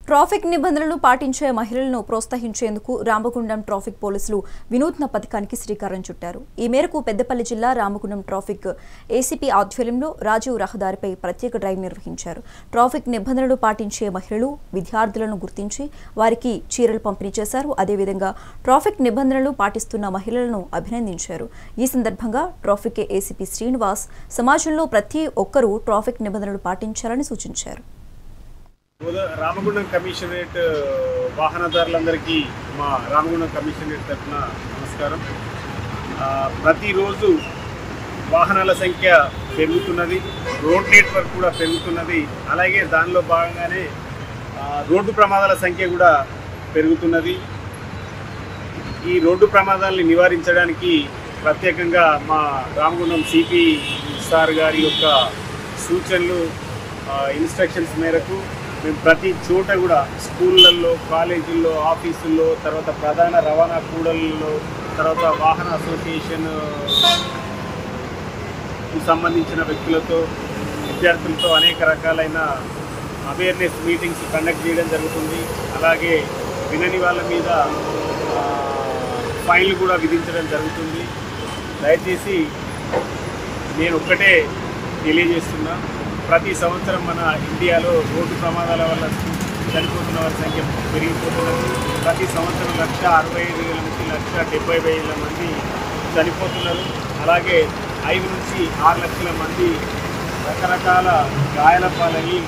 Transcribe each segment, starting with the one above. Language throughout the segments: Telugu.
ట్రాఫిక్ నిబంధనలు పాటించే మహిళలను ప్రోత్సహించేందుకు రామగుండం ట్రాఫిక్ పోలీసులు వినూత్న పథకానికి శ్రీకారం చుట్టారు. ఈ మేరకు పెద్దపల్లి జిల్లా రామగుండం ట్రాఫిక్ ఏసీపీ ఆధ్వర్యంలో రాజీవ్ రహదారిపై ప్రత్యేక డ్రైవ్ నిర్వహించారు. ట్రాఫిక్ నిబంధనలు పాటించే మహిళలు, విద్యార్థులను గుర్తించి వారికి చీరలు పంపిణీ చేశారు. అదేవిధంగా ట్రాఫిక్ నిబంధనలు పాటిస్తున్న మహిళలను అభినందించారు. ఈ సందర్భంగా ట్రాఫిక్ ఏసీపీ శ్రీనివాస్ సమాజంలో ప్రతి ఒక్కరూ ట్రాఫిక్ నిబంధనలు పాటించాలని సూచించారు. రామగుండం కమిషనరేట్ వాహనదారులందరికీ మా రామగుండం కమిషనరేట్ తరఫున నమస్కారం. ప్రతిరోజు వాహనాల సంఖ్య పెరుగుతున్నది, రోడ్ నెట్వర్క్ కూడా పెరుగుతున్నది. అలాగే దానిలో భాగంగానే రోడ్డు ప్రమాదాల సంఖ్య కూడా పెరుగుతున్నది. ఈ రోడ్డు ప్రమాదాలని నివారించడానికి ప్రత్యేకంగా మా రామగుండం సిపి సార్ గారి యొక్క సూచనలు, ఇన్స్ట్రక్షన్స్ మేరకు మేము ప్రతి చోట కూడా స్కూళ్ళల్లో, కాలేజీల్లో, ఆఫీసుల్లో, తర్వాత ప్రధాన రవాణా కూడళ్ళలో, తర్వాత వాహన అసోసియేషన్ సంబంధించిన వ్యక్తులతో, విద్యార్థులతో అనేక రకాలైన అవేర్నెస్ మీటింగ్స్ కండక్ట్ చేయడం జరుగుతుంది. అలాగే వినని వాళ్ళ మీద ఫైన్లు కూడా విధించడం జరుగుతుంది. దయచేసి నేను ఒక్కటే తెలియజేస్తున్నా, ప్రతి సంవత్సరం మన ఇండియాలో రోడ్డు ప్రమాదాల వల్ల చనిపోతున్న వారి సంఖ్య పెరిగిపోతున్నది. ప్రతి సంవత్సరం 1,65,000 నుంచి 1,70,000 మంది చనిపోతున్నారు. అలాగే 5 నుంచి 6 లక్షల మంది రకరకాల గాయాల పాలయ్యి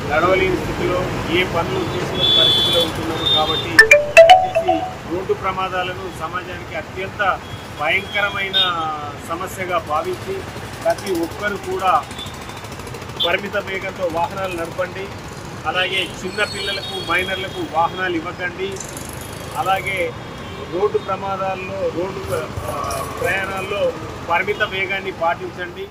నడవలేని స్థితిలో, ఏ పనులు చేసుకునే పరిస్థితిలో ఉంటున్నారు. కాబట్టి దయచేసి రోడ్డు ప్రమాదాలను సమాజానికి అత్యంత భయంకరమైన సమస్యగా భావించి ప్రతి ఒక్కరు కూడా పరిమిత వేగంతో వాహనాలు నడపండి. అలాగే చిన్న పిల్లలకు, మైనర్లకు వాహనాలు ఇవ్వకండి. అలాగే రోడ్డు ప్రమాదాల్లో, రోడ్డు ప్రయాణాల్లో పరిమిత వేగాన్ని పాటించండి.